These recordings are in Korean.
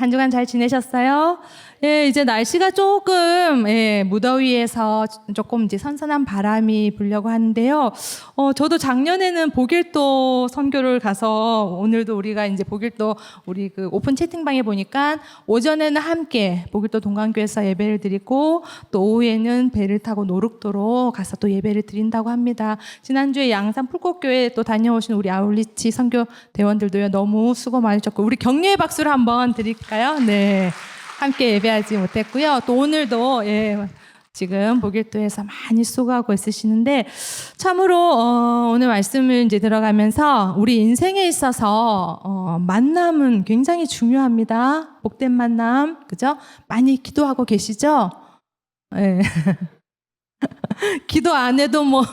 한 주간 잘 지내셨어요? 예, 이제 날씨가 조금, 무더위에서 조금 이제 선선한 바람이 불려고 하는데요. 저도 작년에는 보길도 선교를 가서 오늘도 우리가 이제 보길도 우리 그 오픈 채팅방에 보니까 오전에는 함께 보길도 동강교회에서 예배를 드리고 또 오후에는 배를 타고 노룩도로 가서 또 예배를 드린다고 합니다. 지난주에 양산 풀꽃교회 또 다녀오신 우리 아울리치 선교 대원들도요, 너무 수고 많으셨고, 우리 격려의 박수를 한번 드릴까요? 네. 함께 예배하지 못했고요. 또 오늘도 지금 보길도에서 많이 수고하고 있으시는데 참으로 오늘 말씀을 이제 들어가면서 우리 인생에 있어서 만남은 굉장히 중요합니다. 복된 만남, 그죠? 많이 기도하고 계시죠? 네. 기도 안 해도 뭐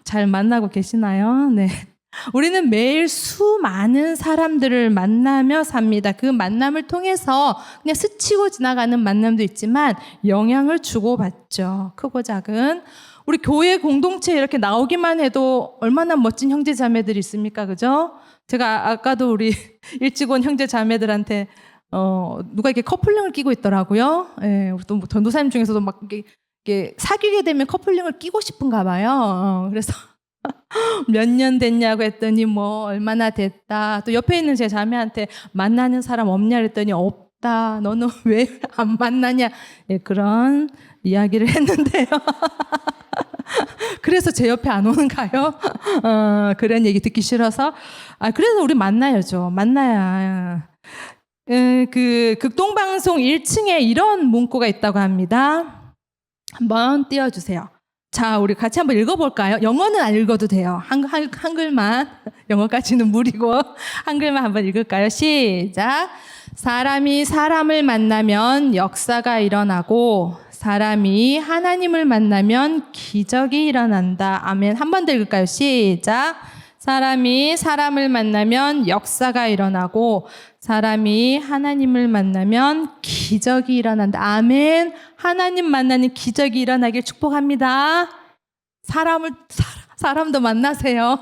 잘 만나고 계시나요? 네. 우리는 매일 수많은 사람들을 만나며 삽니다. 그 만남을 통해서 그냥 스치고 지나가는 만남도 있지만 영향을 주고받죠. 크고 작은. 우리 교회 공동체에 이렇게 나오기만 해도 얼마나 멋진 형제 자매들이 있습니까? 그죠? 제가 아까도 우리 일찍 온 형제 자매들한테 누가 이렇게 커플링을 끼고 있더라고요. 예, 우리 또 전도사님 중에서도 막 이렇게 사귀게 되면 커플링을 끼고 싶은가 봐요. 그래서 몇 년 됐냐고 했더니 뭐 얼마나 됐다. 또 옆에 있는 제 자매한테 만나는 사람 없냐 그랬더니 없다. 너는 왜 안 만나냐. 예, 그런 이야기를 했는데요. 그래서 제 옆에 안 오는가요? 그런 얘기 듣기 싫어서. 그래서 우리 만나야죠. 만나야. 그 극동방송 1층에 이런 문구가 있다고 합니다. 한번 띄워주세요. 자, 우리 같이 한번 읽어볼까요? 영어는 안 읽어도 돼요. 한글만. 영어까지는 무리고 한글만 한번 읽을까요? 시작. 사람이 사람을 만나면 역사가 일어나고 사람이 하나님을 만나면 기적이 일어난다. 아멘. 한 번 더 읽을까요? 시작. 사람이 사람을 만나면 역사가 일어나고 사람이 하나님을 만나면 기적이 일어난다. 아멘. 하나님 만나는 기적이 일어나길 축복합니다. 사람도 만나세요.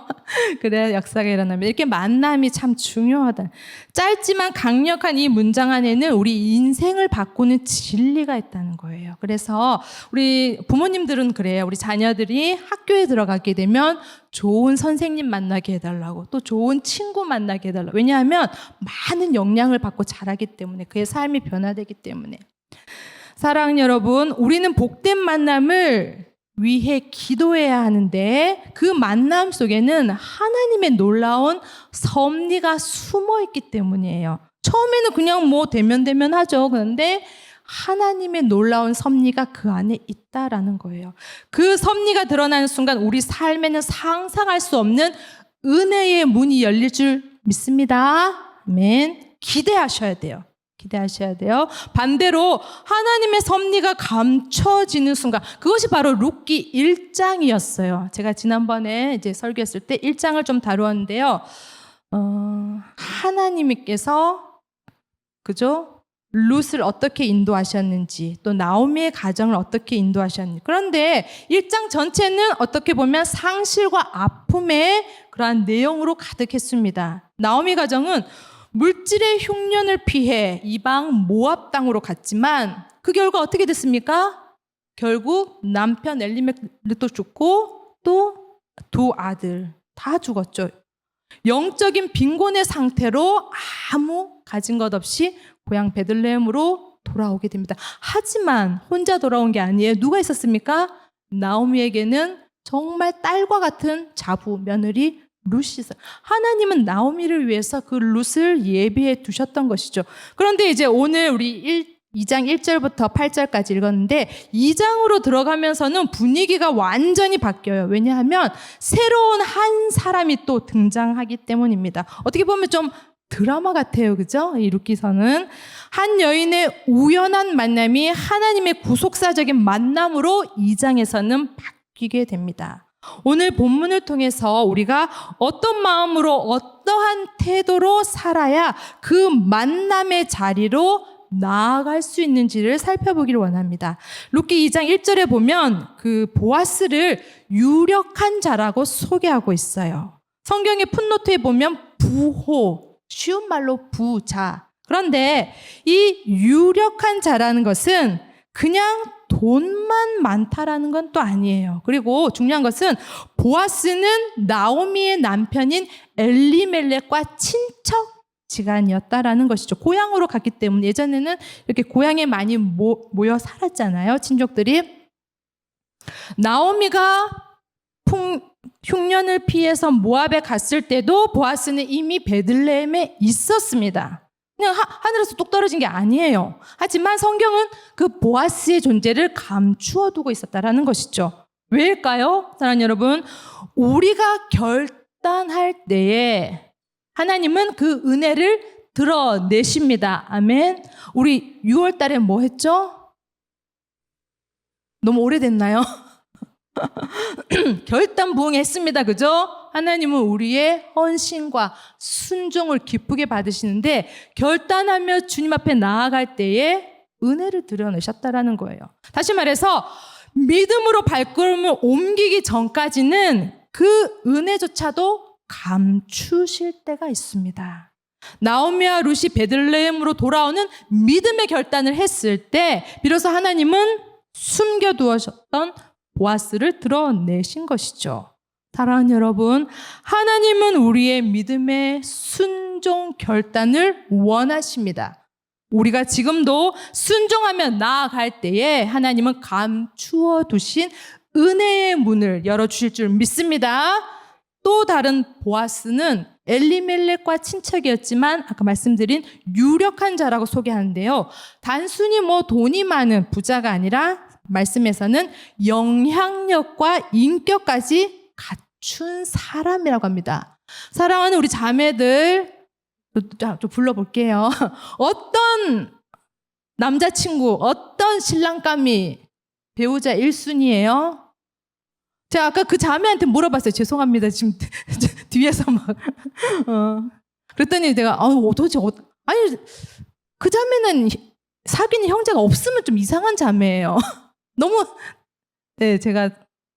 그래야 역사가 일어납니다. 이렇게 만남이 참 중요하다. 짧지만 강력한 이 문장 안에는 우리 인생을 바꾸는 진리가 있다는 거예요. 그래서 우리 부모님들은 그래요. 우리 자녀들이 학교에 들어가게 되면 좋은 선생님 만나게 해달라고, 또 좋은 친구 만나게 해달라고. 왜냐하면 많은 영향을 받고 자라기 때문에, 그의 삶이 변화되기 때문에. 사랑하는 여러분, 우리는 복된 만남을 위해 기도해야 하는데 그 만남 속에는 하나님의 놀라운 섭리가 숨어 있기 때문이에요. 처음에는 그냥 뭐 대면 하죠. 그런데 하나님의 놀라운 섭리가 그 안에 있다라는 거예요. 그 섭리가 드러나는 순간 우리 삶에는 상상할 수 없는 은혜의 문이 열릴 줄 믿습니다. 아멘. 기대하셔야 돼요. 기대하셔야 돼요. 반대로 하나님의 섭리가 감춰지는 순간, 그것이 바로 룻기 1장이었어요. 제가 지난번에 이제 설교했을 때 1장을 좀 다루었는데요. 하나님께서 그죠? 룻을 어떻게 인도하셨는지, 또 나오미의 가정을 어떻게 인도하셨는지. 그런데 1장 전체는 어떻게 보면 상실과 아픔의 그러한 내용으로 가득했습니다. 나오미 가정은 물질의 흉년을 피해 이방 모압 땅으로 갔지만 그 결과 어떻게 됐습니까? 결국 남편 엘리멜렉도 죽고 또 두 아들 다 죽었죠. 영적인 빈곤의 상태로 아무 가진 것 없이 고향 베들레헴으로 돌아오게 됩니다. 하지만 혼자 돌아온 게 아니에요. 누가 있었습니까? 나오미에게는 정말 딸과 같은 자부, 며느리 룻이 있어요. 하나님은 나오미를 위해서 그 룻을 예비해 두셨던 것이죠. 그런데 이제 오늘 우리 2장 1절부터 8절까지 읽었는데 2장으로 들어가면서는 분위기가 완전히 바뀌어요. 왜냐하면 새로운 한 사람이 또 등장하기 때문입니다. 어떻게 보면 좀 드라마 같아요. 그죠? 이 룻기서는 한 여인의 우연한 만남이 하나님의 구속사적인 만남으로 2장에서는 바뀌게 됩니다. 오늘 본문을 통해서 우리가 어떤 마음으로 어떠한 태도로 살아야 그 만남의 자리로 나아갈 수 있는지를 살펴보기를 원합니다. 룻기 2장 1절에 보면 그 보아스를 유력한 자라고 소개하고 있어요. 성경의 풋노트에 보면 부호, 쉬운 말로 부자, 그런데 이 유력한 자라는 것은 그냥 돈만 많다라는 건 또 아니에요. 그리고 중요한 것은 보아스는 나오미의 남편인 엘리멜렉과 친척지간이었다라는 것이죠. 고향으로 갔기 때문에 예전에는 이렇게 고향에 많이 모여 살았잖아요. 친족들이. 나오미가 흉년을 피해서 모압에 갔을 때도 보아스는 이미 베들레헴에 있었습니다. 그냥 하늘에서 뚝 떨어진 게 아니에요. 하지만 성경은 그 보아스의 존재를 감추어 두고 있었다라는 것이죠. 왜일까요? 사랑하는 여러분, 우리가 결단할 때에 하나님은 그 은혜를 드러내십니다. 아멘. 우리 6월 달에 뭐 했죠? 너무 오래됐나요? 결단부응했습니다. 그죠? 하나님은 우리의 헌신과 순종을 기쁘게 받으시는데 결단하며 주님 앞에 나아갈 때에 은혜를 드러내셨다라는 거예요. 다시 말해서 믿음으로 발걸음을 옮기기 전까지는 그 은혜조차도 감추실 때가 있습니다. 나오미와 룻이 베들레헴으로 돌아오는 믿음의 결단을 했을 때 비로소 하나님은 숨겨두었던 보아스를 드러내신 것이죠. 사랑하는 여러분, 하나님은 우리의 믿음의 순종 결단을 원하십니다. 우리가 지금도 순종하며 나아갈 때에 하나님은 감추어 두신 은혜의 문을 열어주실 줄 믿습니다. 또 다른 보아스는 엘리멜렉과 친척이었지만 아까 말씀드린 유력한 자라고 소개하는데요. 단순히 뭐 돈이 많은 부자가 아니라 말씀에서는 영향력과 인격까지 갖춘 사람이라고 합니다. 사랑하는 우리 자매들 좀 불러볼게요. 어떤 남자친구, 어떤 신랑감이 배우자 1순위예요? 제가 아까 그 자매한테 물어봤어요. 죄송합니다. 지금 뒤에서 막 그랬더니 내가 도대체 아니 그 자매는 사귀는 형제가 없으면 좀 이상한 자매예요. 너무 네 제가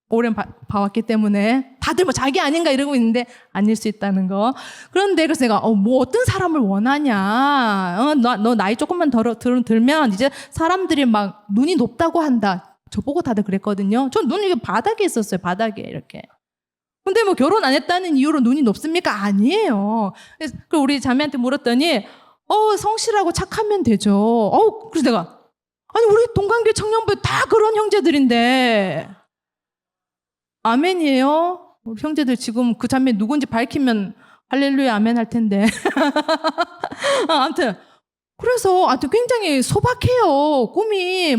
오래 봐왔기 때문에 다들 뭐 자기 아닌가 이러고 있는데 아닐 수 있다는 거. 그런데 그래서 내가 뭐 어떤 사람을 원하냐? 너 나이 조금만 들면 이제 사람들이 막 눈이 높다고 한다. 저보고 다들 그랬거든요. 전 눈이 바닥에 있었어요. 바닥에 이렇게. 근데 뭐 결혼 안 했다는 이유로 눈이 높습니까? 아니에요. 그래서 우리 자매한테 물었더니 성실하고 착하면 되죠. 그래서 내가 아니 우리 동관계 청년부 다 그런 형제들인데 아멘이에요. 우리 형제들 지금 그 자매 누군지 밝히면 할렐루야 아멘 할 텐데. 아무튼 그래서 굉장히 소박해요. 꿈이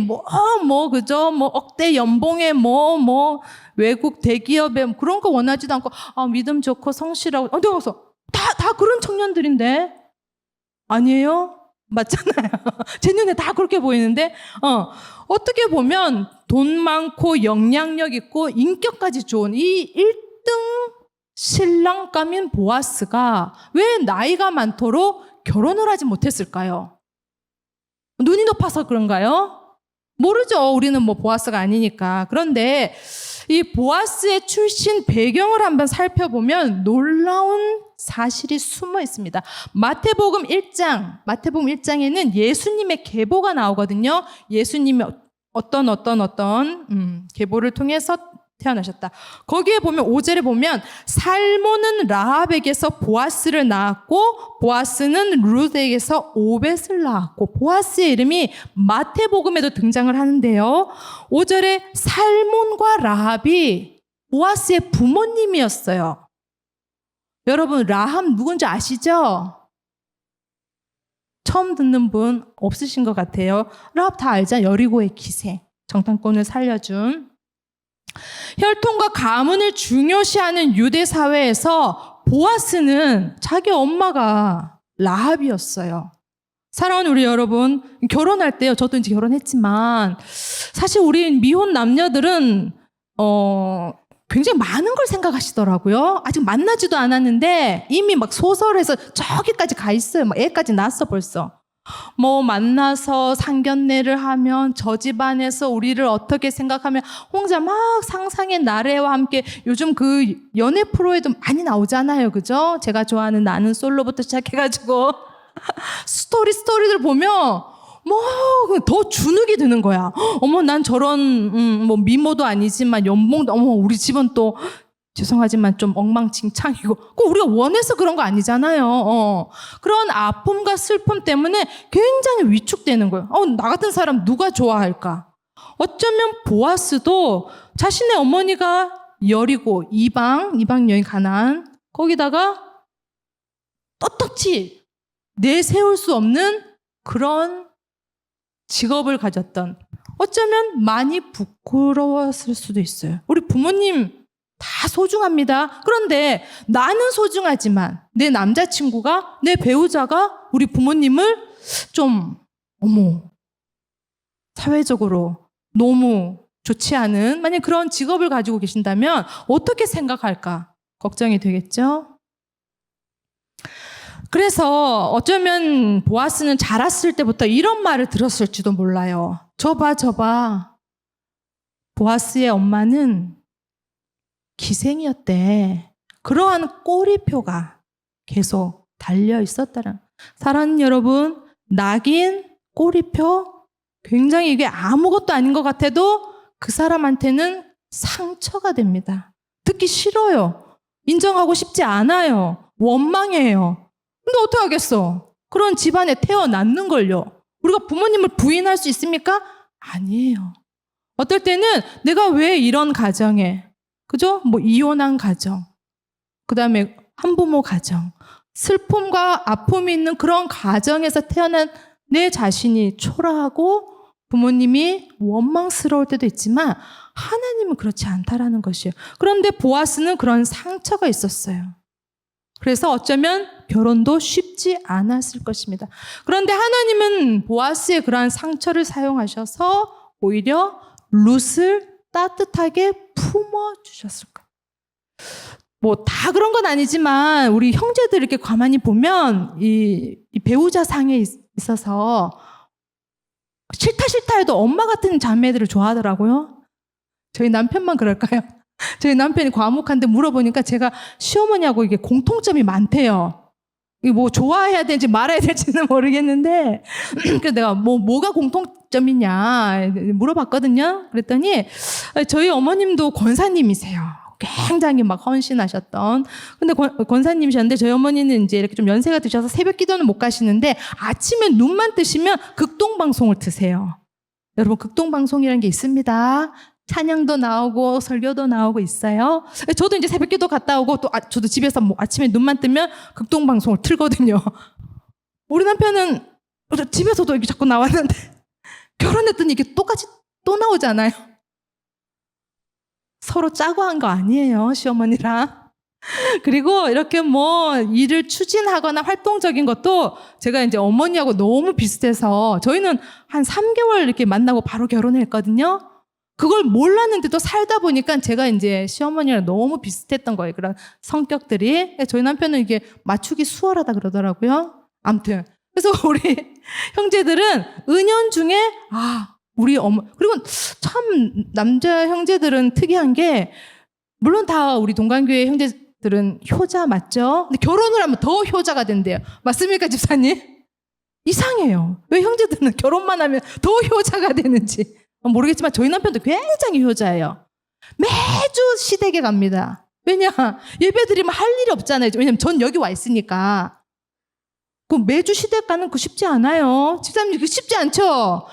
그죠? 억대 연봉에 외국 대기업에 그런 거 원하지도 않고 믿음 좋고 성실하고 내가 그래서 다 그런 청년들인데 아니에요? 맞잖아요. 제 눈에 다 그렇게 보이는데 어떻게 보면 돈 많고 영향력 있고 인격까지 좋은 이 1등 신랑감인 보아스가 왜 나이가 많도록 결혼을 하지 못했을까요? 눈이 높아서 그런가요? 모르죠. 우리는 보아스가 아니니까. 그런데 이 보아스의 출신 배경을 한번 살펴보면 놀라운 사실이 숨어 있습니다. 마태복음 1장에는 예수님의 계보가 나오거든요. 예수님이 어떤 계보를 통해서 태어나셨다. 거기에 보면 5절에 보면 살몬은 라합에게서 보아스를 낳았고 보아스는 룻에게서 오벳을 낳았고 보아스의 이름이 마태복음에도 등장을 하는데요. 5절에 살몬과 라합이 보아스의 부모님이었어요. 여러분 라합 누군지 아시죠? 처음 듣는 분 없으신 것 같아요. 라합 다 알죠? 여리고의 기생, 정탐꾼을 살려준. 혈통과 가문을 중요시하는 유대 사회에서 보아스는 자기 엄마가 라합이었어요. 사랑하는 우리 여러분, 결혼할 때요. 저도 이제 결혼했지만 사실 우리 미혼 남녀들은 굉장히 많은 걸 생각하시더라고요. 아직 만나지도 않았는데 이미 막 소설에서 저기까지 가 있어요. 애까지 낳았어 벌써. 만나서 상견례를 하면 저 집안에서 우리를 어떻게 생각하면 혼자 막 상상의 나래와 함께 요즘 그 연애 프로에도 많이 나오잖아요. 그죠? 제가 좋아하는 나는 솔로부터 시작해가지고 스토리들 보면 뭐 더 주눅이 드는 거야. 어머 난 저런 뭐 미모도 아니지만 연봉도 어머 우리 집은 또 죄송하지만 좀 엉망진창이고 꼭 우리가 원해서 그런 거 아니잖아요. 그런 아픔과 슬픔 때문에 굉장히 위축되는 거예요. 나 같은 사람 누가 좋아할까? 어쩌면 보아스도 자신의 어머니가 여리고 이방 여인 가나안 거기다가 떳떳이 내세울 수 없는 그런 직업을 가졌던 어쩌면 많이 부끄러웠을 수도 있어요. 우리 부모님 다 소중합니다. 그런데 나는 소중하지만 내 남자친구가 내 배우자가 우리 부모님을 좀 사회적으로 너무 좋지 않은 만약 그런 직업을 가지고 계신다면 어떻게 생각할까 걱정이 되겠죠? 그래서 어쩌면 보아스는 자랐을 때부터 이런 말을 들었을지도 몰라요. 저봐. 보아스의 엄마는 기생이었대. 그러한 꼬리표가 계속 달려 있었다는. 사랑하는 여러분, 낙인, 꼬리표 굉장히 이게 아무것도 아닌 것 같아도 그 사람한테는 상처가 됩니다. 듣기 싫어요. 인정하고 싶지 않아요. 원망해요. 근데 어떻게 하겠어? 그런 집안에 태어났는걸요. 우리가 부모님을 부인할 수 있습니까? 아니에요. 어떨 때는 내가 왜 이런 가정에, 그죠? 뭐 이혼한 가정, 그 다음에 한부모 가정, 슬픔과 아픔이 있는 그런 가정에서 태어난 내 자신이 초라하고 부모님이 원망스러울 때도 있지만 하나님은 그렇지 않다라는 것이에요. 그런데 보아스는 그런 상처가 있었어요. 그래서 어쩌면 결혼도 쉽지 않았을 것입니다. 그런데 하나님은 보아스의 그러한 상처를 사용하셔서 오히려 룻을 따뜻하게 품어주셨을 거예요. 뭐 다 그런 건 아니지만 우리 형제들 이렇게 가만히 보면 이 배우자 상에 있어서 싫다 해도 엄마 같은 자매들을 좋아하더라고요. 저희 남편만 그럴까요? 저희 남편이 과묵한데 물어보니까 제가 시어머니하고 이게 공통점이 많대요. 이게 뭐 좋아해야 되는지 말아야 될지는 모르겠는데 그래서 내가 뭐가 공통점이냐 물어봤거든요. 그랬더니 저희 어머님도 권사님이세요. 굉장히 막 헌신하셨던. 근데 권사님이셨는데 저희 어머니는 이제 이렇게 좀 연세가 드셔서 새벽 기도는 못 가시는데 아침에 눈만 뜨시면 극동방송을 트세요. 여러분 극동방송이라는 게 있습니다. 찬양도 나오고 설교도 나오고 있어요. 저도 이제 새벽 기도 갔다 오고 또 저도 집에서 뭐 아침에 눈만 뜨면 극동방송을 틀거든요. 우리 남편은 집에서도 이게 자꾸 나왔는데 결혼했더니 이게 똑같이 또 나오잖아요. 서로 짜고 한 거 아니에요, 시어머니랑. 그리고 이렇게 뭐 일을 추진하거나 활동적인 것도 제가 이제 어머니하고 너무 비슷해서 저희는 한 3개월 이렇게 만나고 바로 결혼했거든요. 그걸 몰랐는데도 살다 보니까 제가 이제 시어머니랑 너무 비슷했던 거예요. 그런 성격들이. 저희 남편은 이게 맞추기 수월하다 그러더라고요. 아무튼. 그래서 우리 형제들은 은연중에 우리 어머 그리고 참 남자 형제들은 특이한 게 물론 다 우리 동관교회 형제들은 효자 맞죠? 근데 결혼을 하면 더 효자가 된대요. 맞습니까, 집사님? 이상해요. 왜 형제들은 결혼만 하면 더 효자가 되는지 모르겠지만 저희 남편도 굉장히 효자예요. 매주 시댁에 갑니다. 왜냐? 예배 드리면 할 일이 없잖아요. 왜냐면 전 여기 와 있으니까. 그 매주 시댁 가는 거 쉽지 않아요. 집사님 이거 쉽지 않죠?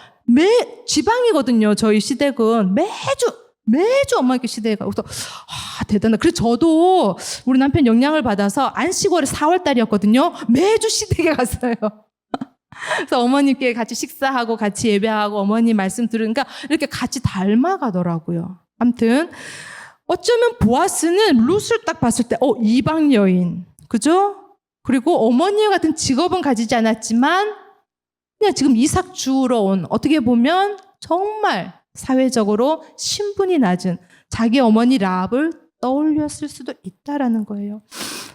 지방이거든요. 저희 시댁은 매주 엄마께 시댁에 가고. 그래서 대단하다. 그래서 저도 우리 남편 영향을 받아서 안식월에 4월달이었거든요. 매주 시댁에 갔어요. 그래서 어머님께 같이 식사하고 같이 예배하고 어머님 말씀 들으니까 이렇게 같이 닮아가더라고요. 아무튼 어쩌면 보아스는 룻을 딱 봤을 때 이방 여인, 그죠? 그리고 어머니와 같은 직업은 가지지 않았지만 그냥 지금 이삭 주우러 온 어떻게 보면 정말 사회적으로 신분이 낮은 자기 어머니 라합을 떠올렸을 수도 있다라는 거예요.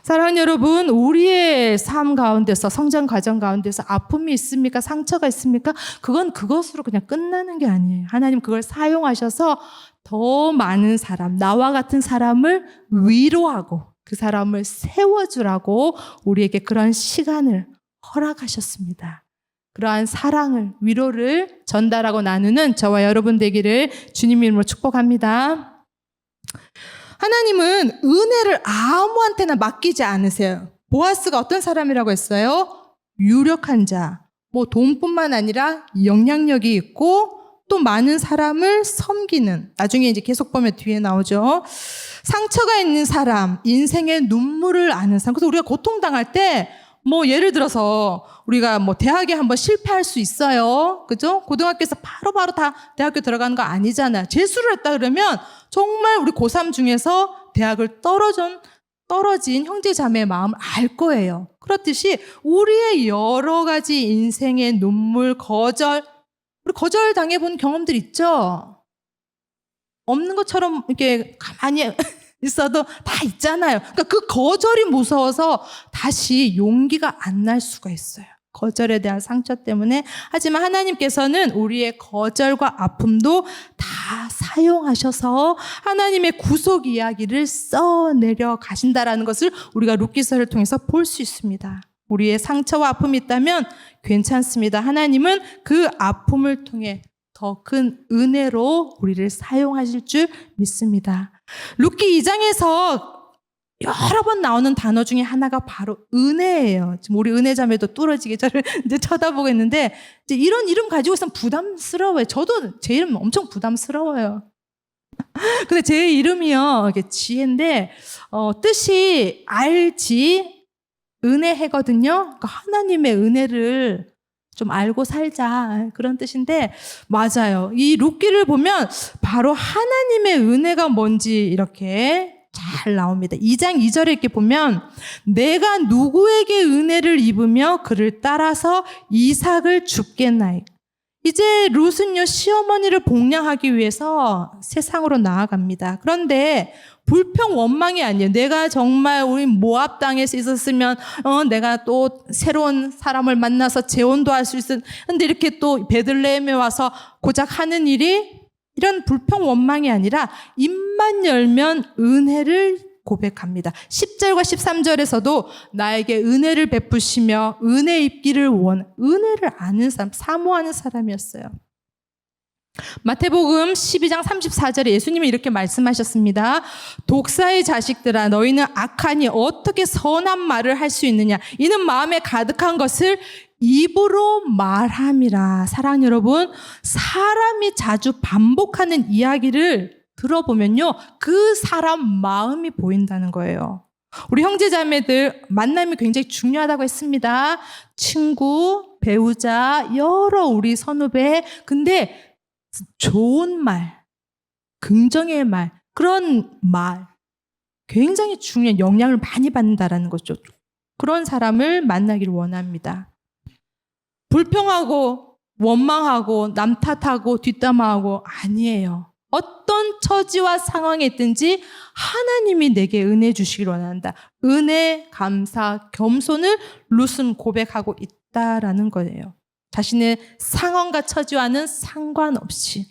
사랑하는 여러분, 우리의 삶 가운데서 성장 과정 가운데서 아픔이 있습니까? 상처가 있습니까? 그건 그것으로 그냥 끝나는 게 아니에요. 하나님 그걸 사용하셔서 더 많은 사람, 나와 같은 사람을 위로하고 그 사람을 세워주라고 우리에게 그런 시간을 허락하셨습니다. 그러한 사랑을, 위로를 전달하고 나누는 저와 여러분 되기를 주님 이름으로 축복합니다. 하나님은 은혜를 아무한테나 맡기지 않으세요. 보아스가 어떤 사람이라고 했어요? 유력한 자. 뭐 돈뿐만 아니라 영향력이 있고 또 많은 사람을 섬기는, 나중에 이제 계속 보면 뒤에 나오죠. 상처가 있는 사람, 인생의 눈물을 아는 사람. 그래서 우리가 고통당할 때 뭐 예를 들어서 우리가 뭐 대학에 한번 실패할 수 있어요. 그죠? 고등학교에서 바로바로 다 대학교 들어가는 거 아니잖아요. 재수를 했다 그러면 정말 우리 고3 중에서 대학을 떨어진 형제 자매의 마음을 알 거예요. 그렇듯이 우리의 여러 가지 인생의 눈물, 거절, 우리 거절 당해본 경험들 있죠? 없는 것처럼 이렇게 가만히 있어도 다 있잖아요. 그러니까 그 거절이 무서워서 다시 용기가 안 날 수가 있어요. 거절에 대한 상처 때문에. 하지만 하나님께서는 우리의 거절과 아픔도 다 사용하셔서 하나님의 구속 이야기를 써내려 가신다라는 것을 우리가 룻기서를 통해서 볼 수 있습니다. 우리의 상처와 아픔이 있다면 괜찮습니다. 하나님은 그 아픔을 통해 더 큰 은혜로 우리를 사용하실 줄 믿습니다. 룻기 2장에서 여러 번 나오는 단어 중에 하나가 바로 은혜예요. 지금 우리 은혜자매도 뚫어지게 저를 이제 쳐다보고 있는데, 이제 이런 이름 가지고 있으면 부담스러워요. 저도 제 이름 엄청 부담스러워요. 근데 제 이름이요, 이게 지혜인데, 뜻이 알지, 은혜해거든요. 그러니까 하나님의 은혜를 좀 알고 살자, 그런 뜻인데 맞아요. 이 룻기를 보면 바로 하나님의 은혜가 뭔지 이렇게 잘 나옵니다. 2장 2절에 이렇게 보면 내가 누구에게 은혜를 입으며 그를 따라서 이삭을 줍겠나이까. 이제 룻은요, 시어머니를 복양하기 위해서 세상으로 나아갑니다. 그런데 불평 원망이 아니에요. 내가 정말 우리 모압 땅에서 있었으면 내가 또 새로운 사람을 만나서 재혼도 할 수 있었. 근데 이렇게 또 베들레헴에 와서 고작 하는 일이, 이런 불평 원망이 아니라 입만 열면 은혜를 고백합니다. 10절과 13절에서도 나에게 은혜를 베푸시며 은혜 입기를 은혜를 아는 사람, 사모하는 사람이었어요. 마태복음 12장 34절에 예수님이 이렇게 말씀하셨습니다. 독사의 자식들아, 너희는 악하니 어떻게 선한 말을 할 수 있느냐? 이는 마음에 가득한 것을 입으로 말함이라. 사랑하는 여러분, 사람이 자주 반복하는 이야기를 들어보면요, 그 사람 마음이 보인다는 거예요. 우리 형제자매들 만남이 굉장히 중요하다고 했습니다. 친구, 배우자, 여러 우리 선후배. 근데 좋은 말, 긍정의 말, 그런 말 굉장히 중요한 영향을 많이 받는다라는 거죠. 그런 사람을 만나기를 원합니다. 불평하고 원망하고 남 탓하고 뒷담화하고 아니에요. 어떤 처지와 상황에 있든지 하나님이 내게 은혜 주시길 원한다. 은혜, 감사, 겸손을 룻은 고백하고 있다라는 거예요. 자신의 상황과 처지와는 상관없이.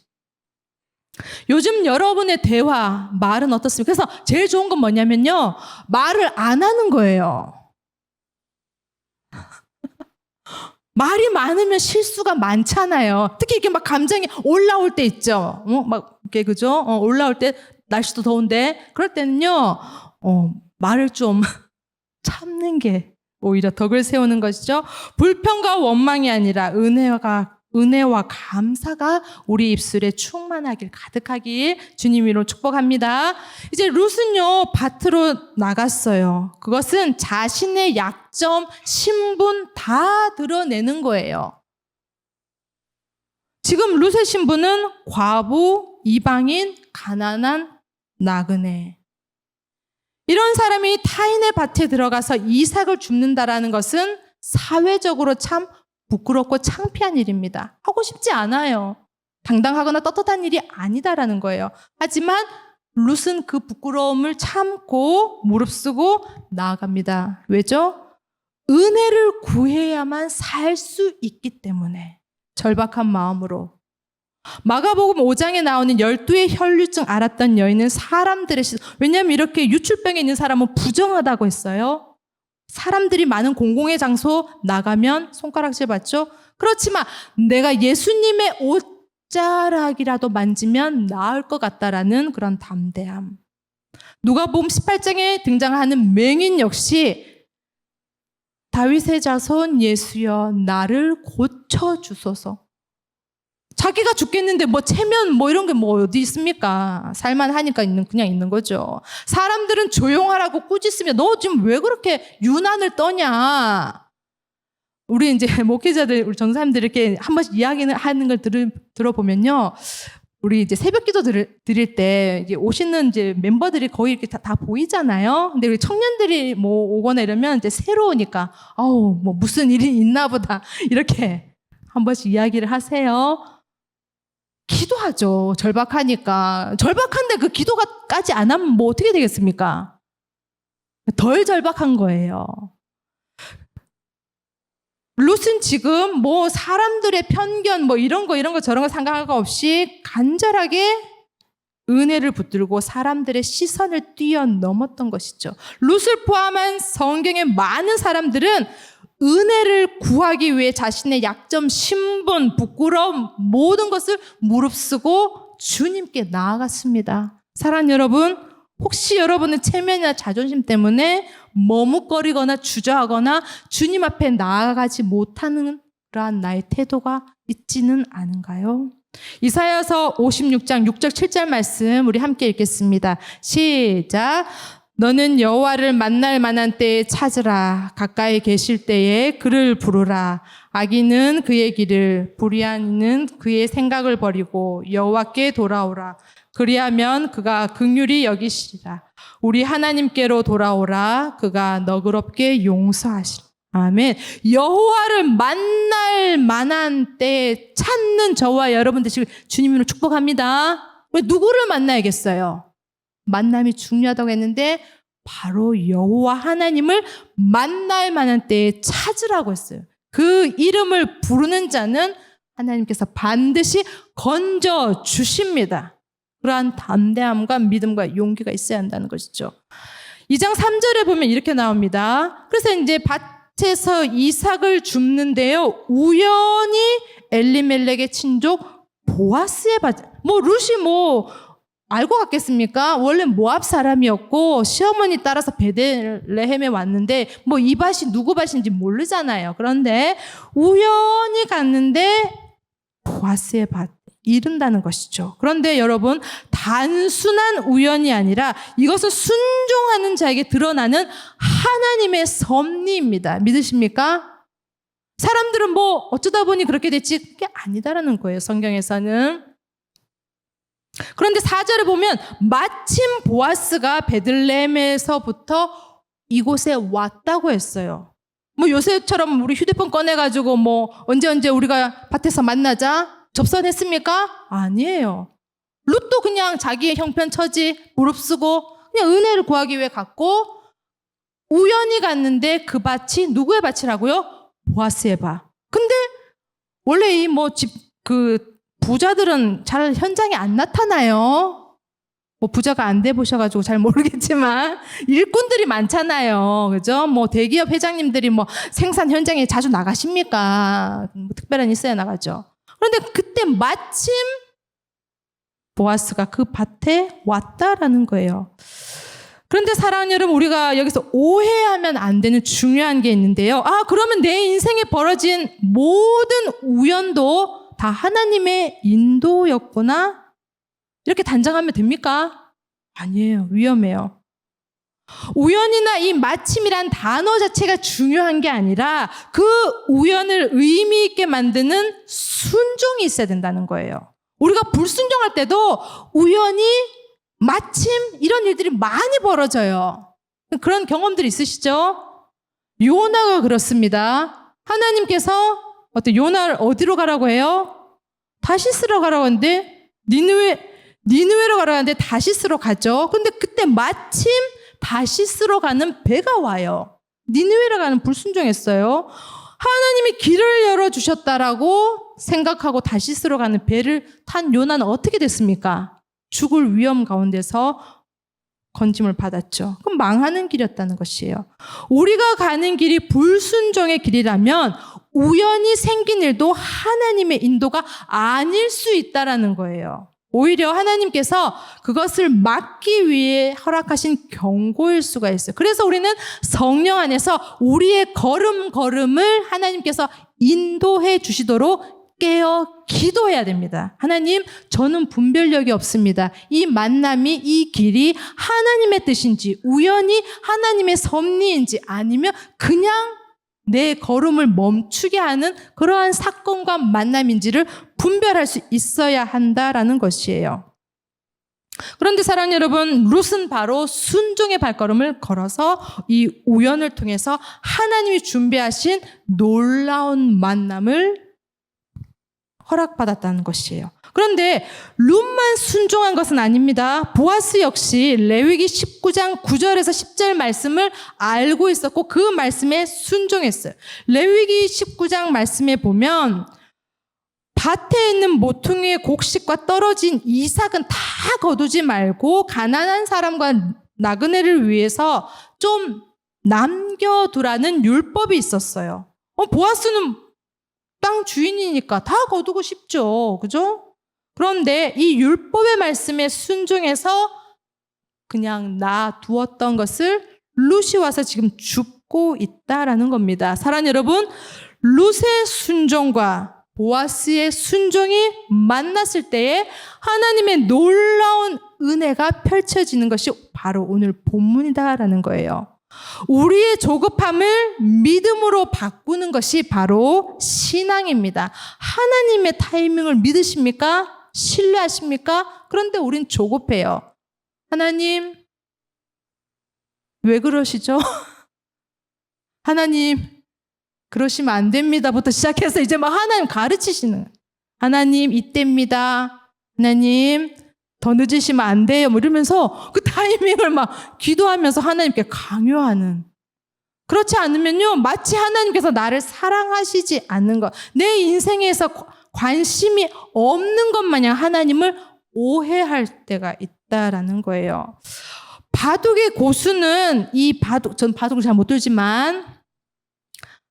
요즘 여러분의 대화, 말은 어떻습니까? 그래서 제일 좋은 건 뭐냐면요, 말을 안 하는 거예요. 말이 많으면 실수가 많잖아요. 특히 이렇게 막 감정이 올라올 때 있죠. 막 이렇게, 그죠? 올라올 때 날씨도 더운데 그럴 때는요, 말을 좀 참는 게 오히려 덕을 세우는 것이죠. 불평과 원망이 아니라 은혜와 감사가 우리 입술에 충만하길, 가득하길 주님 이름으로 축복합니다. 이제 룻은요, 밭으로 나갔어요. 그것은 자신의 약점, 신분 다 드러내는 거예요. 지금 룻의 신분은 과부, 이방인, 가난한 나그네. 이런 사람이 타인의 밭에 들어가서 이삭을 줍는다라는 것은 사회적으로 참 부끄럽고 창피한 일입니다. 하고 싶지 않아요. 당당하거나 떳떳한 일이 아니다라는 거예요. 하지만 룻은 그 부끄러움을 참고 무릅쓰고 나아갑니다. 왜죠? 은혜를 구해야만 살 수 있기 때문에. 절박한 마음으로. 마가복음 5장에 나오는 12의 혈류증 앓았던 여인은 사람들의 왜냐하면 이렇게 유출병에 있는 사람은 부정하다고 했어요. 사람들이 많은 공공의 장소 나가면 손가락질 받죠. 그렇지만 내가 예수님의 옷자락이라도 만지면 나을 것 같다라는 그런 담대함. 누가복음 18장에 등장하는 맹인 역시 다윗의 자손 예수여 나를 고쳐주소서. 자기가 죽겠는데 뭐 체면 뭐 이런 게 뭐 어디 있습니까? 살만하니까 그냥 있는 거죠. 사람들은 조용하라고 꾸짖으며 너 지금 왜 그렇게 유난을 떠냐? 우리 이제 목회자들, 우리 전사님들 이렇게 한 번씩 이야기는 하는 걸 들어보면요. 우리 이제 새벽 기도 드릴 때 이제 오시는 이제 멤버들이 거의 이렇게 다 보이잖아요. 근데 우리 청년들이 뭐 오거나 이러면 이제 새로우니까 아우 뭐 무슨 일이 있나 보다 이렇게 한 번씩 이야기를 하세요. 기도하죠. 절박하니까. 절박한데 그 기도가까지 안 하면 뭐 어떻게 되겠습니까? 덜 절박한 거예요. 룻은 지금 뭐 사람들의 편견 뭐 이런 거 저런 거 상관할 거 없이 간절하게 은혜를 붙들고 사람들의 시선을 뛰어넘었던 것이죠. 룻을 포함한 성경의 많은 사람들은 은혜를 구하기 위해 자신의 약점, 신분, 부끄러움 모든 것을 무릅쓰고 주님께 나아갔습니다. 사랑하는 여러분, 혹시 여러분의 체면이나 자존심 때문에 머뭇거리거나 주저하거나 주님 앞에 나아가지 못하는 그러한 나의 태도가 있지는 않은가요? 이사야서 56장 6절 7절 말씀 우리 함께 읽겠습니다. 시작. 너는 여호와를 만날 만한 때에 찾으라. 가까이 계실 때에 그를 부르라. 악인은 그의 길을, 불의한 이는 그의 생각을 버리고 여호와께 돌아오라. 그리하면 그가 긍휼히 여기시리라. 우리 하나님께로 돌아오라. 그가 너그럽게 용서하시리라. 아멘. 여호와를 만날 만한 때에 찾는 저와 여러분 되시길 주님으로 축복합니다. 왜 누구를 만나야겠어요? 만남이 중요하다고 했는데 바로 여호와 하나님을 만날 만한 때에 찾으라고 했어요. 그 이름을 부르는 자는 하나님께서 반드시 건져 주십니다. 그러한 담대함과 믿음과 용기가 있어야 한다는 것이죠. 2장 3절에 보면 이렇게 나옵니다. 그래서 이제 밭에서 이삭을 줍는데요. 우연히 엘리멜렉의 친족 보아스의 밭. 룻이 알고 갔겠습니까? 원래 모압 사람이었고 시어머니 따라서 베들레헴에 왔는데 이 밭이 누구 밭인지 모르잖아요. 그런데 우연히 갔는데 보아스의 밭 이른다는 것이죠. 그런데 여러분 단순한 우연이 아니라 이것은 순종하는 자에게 드러나는 하나님의 섭리입니다. 믿으십니까? 사람들은 어쩌다 보니 그렇게 됐지 그게 아니다라는 거예요. 성경에서는. 그런데 4절에 보면 마침 보아스가 베들레헴에서부터 이곳에 왔다고 했어요. 요새처럼 우리 휴대폰 꺼내가지고 언제 우리가 밭에서 만나자 접선했습니까? 아니에요. 룻도 그냥 자기의 형편 처지 무릅쓰고 그냥 은혜를 구하기 위해 갔고 우연히 갔는데 그 밭이 누구의 밭이라고요? 보아스의 밭. 근데 원래 부자들은 잘 현장에 안 나타나요. 부자가 안 돼 보셔가지고 잘 모르겠지만 일꾼들이 많잖아요. 그죠? 대기업 회장님들이 생산 현장에 자주 나가십니까? 특별한 일 있어야 나가죠. 그런데 그때 마침 보아스가 그 밭에 왔다라는 거예요. 그런데 사랑하는 여러분, 우리가 여기서 오해하면 안 되는 중요한 게 있는데요. 그러면 내 인생에 벌어진 모든 우연도 다 하나님의 인도였구나? 이렇게 단정하면 됩니까? 아니에요. 위험해요. 우연이나 이 마침이란 단어 자체가 중요한 게 아니라 그 우연을 의미 있게 만드는 순종이 있어야 된다는 거예요. 우리가 불순종할 때도 우연히 마침 이런 일들이 많이 벌어져요. 그런 경험들 있으시죠? 요나가 그렇습니다. 하나님께서 요나를 어디로 가라고 해요? 다시스로 가라고 하는데 니느웨로 가라고 하는데 다시스로 가죠. 근데 그때 마침 다시스로 가는 배가 와요. 니느웨로 가는 불순종했어요. 하나님이 길을 열어주셨다라고 생각하고 다시스로 가는 배를 탄 요나는 어떻게 됐습니까? 죽을 위험 가운데서 건짐을 받았죠. 그럼 망하는 길이었다는 것이에요. 우리가 가는 길이 불순종의 길이라면 우연히 생긴 일도 하나님의 인도가 아닐 수 있다라는 거예요. 오히려 하나님께서 그것을 막기 위해 허락하신 경고일 수가 있어요. 그래서 우리는 성령 안에서 우리의 걸음걸음을 하나님께서 인도해 주시도록 깨어 기도해야 됩니다. 하나님, 저는 분별력이 없습니다. 이 만남이, 이 길이 하나님의 뜻인지, 우연히 하나님의 섭리인지, 아니면 그냥 내 걸음을 멈추게 하는 그러한 사건과 만남인지를 분별할 수 있어야 한다라는 것이에요. 그런데 사랑하는 여러분, 룻은 바로 순종의 발걸음을 걸어서 이 우연을 통해서 하나님이 준비하신 놀라운 만남을 허락받았다는 것이에요. 그런데 룻만 순종한 것은 아닙니다. 보아스 역시 레위기 19장 9절에서 10절 말씀을 알고 있었고 그 말씀에 순종했어요. 레위기 19장 말씀에 보면 밭에 있는 모퉁이의 곡식과 떨어진 이삭은 다 거두지 말고 가난한 사람과 나그네를 위해서 좀 남겨두라는 율법이 있었어요. 보아스는 땅 주인이니까 다 거두고 싶죠. 그죠? 그런데 이 율법의 말씀에 순종해서 그냥 놔두었던 것을 룻이 와서 지금 줍고 있다라는 겁니다. 사랑하는 여러분, 룻의 순종과 보아스의 순종이 만났을 때에 하나님의 놀라운 은혜가 펼쳐지는 것이 바로 오늘 본문이다라는 거예요. 우리의 조급함을 믿음으로 바꾸는 것이 바로 신앙입니다. 하나님의 타이밍을 믿으십니까? 신뢰하십니까? 그런데 우린 조급해요. 하나님, 왜 그러시죠? 하나님, 그러시면 안 됩니다부터 시작해서 이제 막 하나님 가르치시는 거예요. 하나님, 이때입니다. 하나님, 더 늦으시면 안 돼요. 뭐 이러면서 그 타이밍을 막 기도하면서 하나님께 강요하는. 그렇지 않으면요, 마치 하나님께서 나를 사랑하시지 않는 것, 내 인생에서 관심이 없는 것 마냥 하나님을 오해할 때가 있다라는 거예요. 바둑의 고수는 전 바둑을 잘 못 들지만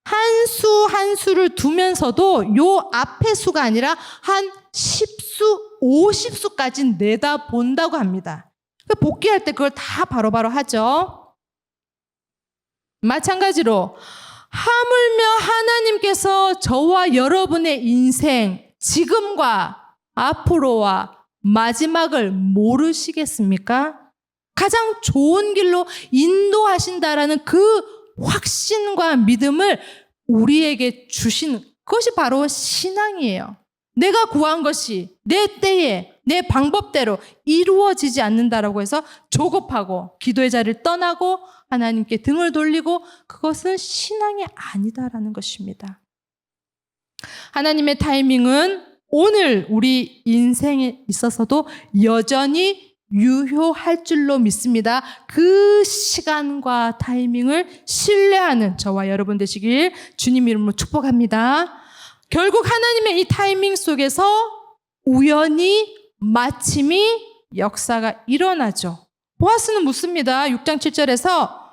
한 수 한 수를 두면서도 요 앞의 수가 아니라 한 10수, 50수까지 내다본다고 합니다. 복귀할 때 그걸 다 바로바로 하죠. 마찬가지로 하물며 하나님께서 저와 여러분의 인생, 지금과 앞으로와 마지막을 모르시겠습니까? 가장 좋은 길로 인도하신다라는 그 확신과 믿음을 우리에게 주시는 그것이 바로 신앙이에요. 내가 구한 것이 내 때에 내 방법대로 이루어지지 않는다라고 해서 조급하고 기도의 자리를 떠나고 하나님께 등을 돌리고 그것은 신앙이 아니다라는 것입니다. 하나님의 타이밍은 오늘 우리 인생에 있어서도 여전히 유효할 줄로 믿습니다. 그 시간과 타이밍을 신뢰하는 저와 여러분 되시길 주님 이름으로 축복합니다. 결국 하나님의 이 타이밍 속에서 우연히 마침이 역사가 일어나죠. 보아스는 묻습니다. 6장 7절에서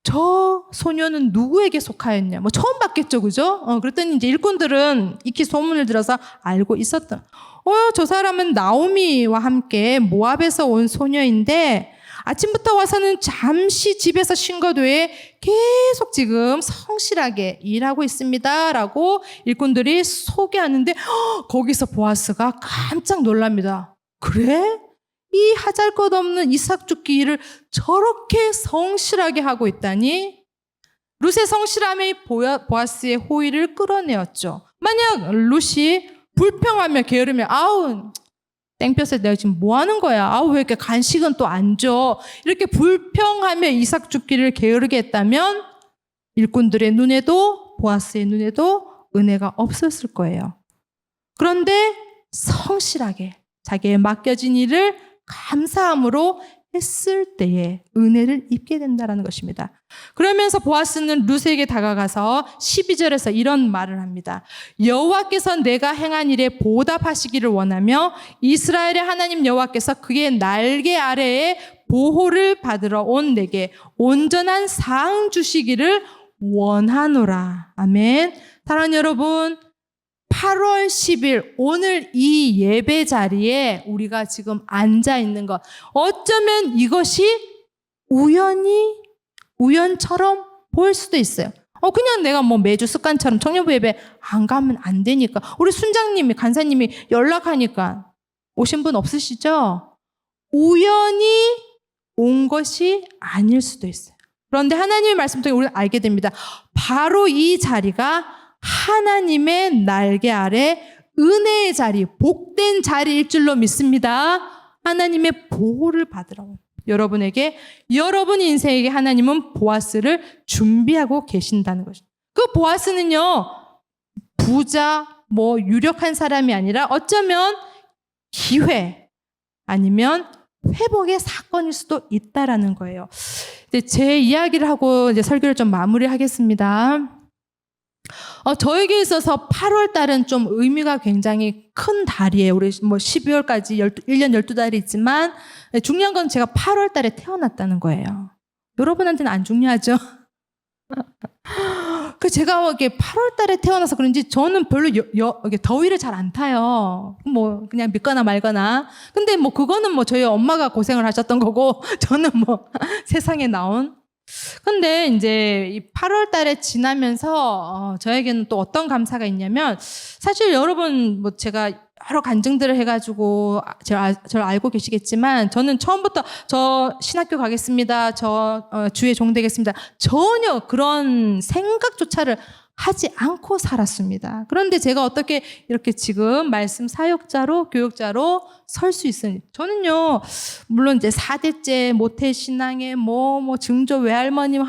저 소녀는 누구에게 속하였냐? 뭐 처음 봤겠죠, 그죠? 그랬더니 이제 일꾼들은 익히 소문을 들어서 알고 있었던. 저 사람은 나오미와 함께 모압에서 온 소녀인데 아침부터 와서는 잠시 집에서 쉰 것 외에 계속 지금 성실하게 일하고 있습니다라고 일꾼들이 소개하는데 거기서 보아스가 깜짝 놀랍니다. 그래? 이 하잘것없는 이삭 줍기 일을 저렇게 성실하게 하고 있다니? 룻의 성실함이 보아스의 호의를 끌어내었죠. 만약 룻이 불평하며 게으르며 땡볕에 내가 지금 뭐 하는 거야? 왜 이렇게 간식은 또 안 줘? 이렇게 불평하며 이삭 줍기를 게으르게 했다면 일꾼들의 눈에도 보아스의 눈에도 은혜가 없었을 거예요. 그런데 성실하게 자기의 맡겨진 일을 감사함으로 했을 때에 은혜를 입게 된다는 것입니다. 그러면서 보아스는 룻에게 다가가서 12절에서 이런 말을 합니다. 여호와께서 내가 행한 일에 보답하시기를 원하며 이스라엘의 하나님 여호와께서 그의 날개 아래에 보호를 받으러 온 내게 온전한 상 주시기를 원하노라. 아멘. 사랑하는 여러분, 8월 10일 오늘 이 예배 자리에 우리가 지금 앉아 있는 것, 어쩌면 이것이 우연처럼 보일 수도 있어요. 그냥 내가 뭐 매주 습관처럼 청년부 예배 안 가면 안 되니까. 우리 순장님이, 간사님이 연락하니까 오신 분 없으시죠? 우연히 온 것이 아닐 수도 있어요. 그런데 하나님의 말씀 통해 우리는 알게 됩니다. 바로 이 자리가 하나님의 날개 아래 은혜의 자리, 복된 자리일 줄로 믿습니다. 하나님의 보호를 받으라고. 여러분에게, 여러분 인생에게 하나님은 보아스를 준비하고 계신다는 것이죠. 그 보아스는요, 부자, 유력한 사람이 아니라 어쩌면 기회 아니면 회복의 사건일 수도 있다라는 거예요. 이제 제 이야기를 하고 이제 설교를 좀 마무리하겠습니다. 저에게 있어서 8월 달은 좀 의미가 굉장히 큰 달이에요. 우리 12월까지 1년 12달이 있지만 중요한 건 제가 8월 달에 태어났다는 거예요. 여러분한테는 안 중요하죠? 제가 이렇게 8월 달에 태어나서 그런지 저는 별로 더위를 잘 안 타요. 그냥 믿거나 말거나. 근데 그거는 저희 엄마가 고생을 하셨던 거고 저는 세상에 나온. 근데 이제 이 8월 달에 지나면서 저에게는 또 어떤 감사가 있냐면, 사실 여러분 제가 여러 간증들을 해가지고 저를 알고 계시겠지만 저는 처음부터 저 신학교 가겠습니다, 저 주에 종되겠습니다, 전혀 그런 생각조차를 하지 않고 살았습니다. 그런데 제가 어떻게 이렇게 지금 말씀 사역자로, 교육자로 설 수 있으니, 저는요, 물론 이제 4대째 모태신앙에 증조 외할머님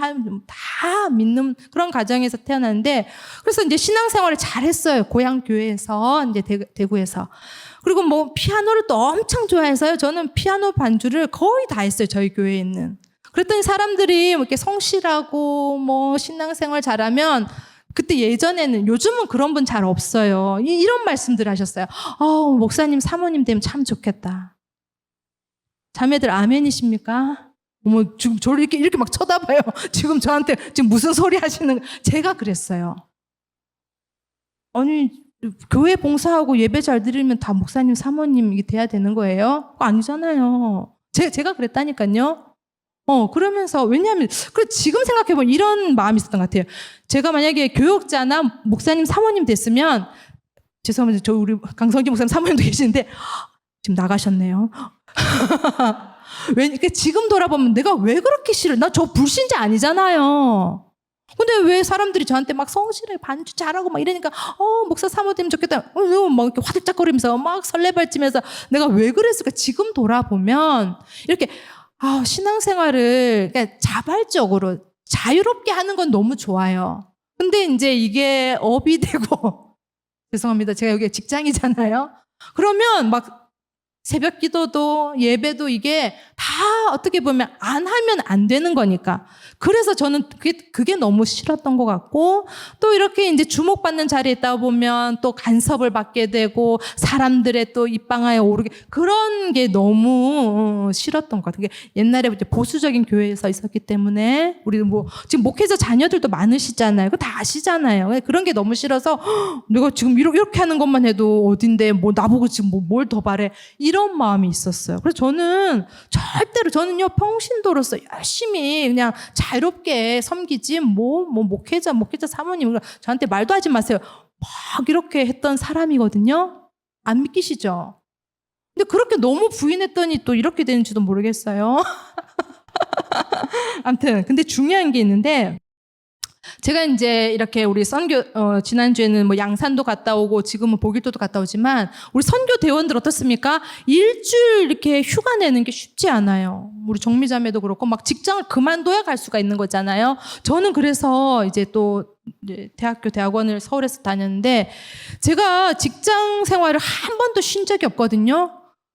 다 믿는 그런 가정에서 태어났는데, 그래서 이제 신앙생활을 잘 했어요. 고향 교회에서, 이제 대구에서. 그리고 피아노를 또 엄청 좋아해서요. 저는 피아노 반주를 거의 다 했어요. 저희 교회에 있는. 그랬더니 사람들이 이렇게 성실하고 신앙생활 잘하면, 그때 예전에는, 요즘은 그런 분 잘 없어요. 이런 말씀들 하셨어요. 목사님, 사모님 되면 참 좋겠다. 자매들 아멘이십니까? 지금 저를 이렇게 막 쳐다봐요. 지금 저한테 지금 무슨 소리 하시는, 제가 그랬어요. 아니, 교회 봉사하고 예배 잘 드리면 다 목사님, 사모님 이게 돼야 되는 거예요? 아니잖아요. 제가 그랬다니까요. 그러면서, 왜냐하면, 지금 생각해보면 이런 마음이 있었던 것 같아요. 제가 만약에 교육자나 목사님, 사모님 됐으면, 죄송합니다. 우리 강성기 목사님 사모님도 계시는데, 지금 나가셨네요. 왜냐면 지금 돌아보면 내가 왜 그렇게 싫어? 나 저 불신자 아니잖아요. 근데 왜 사람들이 저한테 막 성실하게 반주 잘하고 막 이러니까, 목사 사모 되면 좋겠다. 막 이렇게 화들짝거리면서 막 설레발치면서 내가 왜 그랬을까? 지금 돌아보면, 이렇게, 신앙생활을 그러니까 자발적으로 자유롭게 하는 건 너무 좋아요. 근데 이제 이게 업이 되고, 죄송합니다. 제가 여기 직장이잖아요. 그러면 막 새벽 기도도 예배도 이게 다 어떻게 보면 안 하면 안 되는 거니까. 그래서 저는 그게 너무 싫었던 것 같고, 또 이렇게 이제 주목받는 자리에 있다 보면 또 간섭을 받게 되고 사람들의 또 입방아에 오르게, 그런 게 너무 싫었던 것 같아요. 옛날에 이제 보수적인 교회에서 있었기 때문에, 우리 지금 목회자 자녀들도 많으시잖아요. 그거 다 아시잖아요. 그런 게 너무 싫어서 내가 지금 이렇게 하는 것만 해도 어딘데 나보고 지금 뭘 더 바래, 이런 마음이 있었어요. 그래서 저는요, 평신도로서 열심히 그냥 자유롭게 섬기지, 목회자 사모님, 저한테 말도 하지 마세요. 막 이렇게 했던 사람이거든요. 안 믿기시죠? 근데 그렇게 너무 부인했더니 또 이렇게 되는지도 모르겠어요. 아무튼, 근데 중요한 게 있는데, 제가 이제 이렇게 우리 선교, 지난주에는 양산도 갔다 오고 지금은 보길도도 갔다 오지만, 우리 선교 대원들 어떻습니까? 일주일 이렇게 휴가 내는 게 쉽지 않아요. 우리 정미자매도 그렇고, 막 직장을 그만둬야 갈 수가 있는 거잖아요. 저는 그래서 이제 또 대학원을 서울에서 다녔는데, 제가 직장 생활을 한 번도 쉰 적이 없거든요.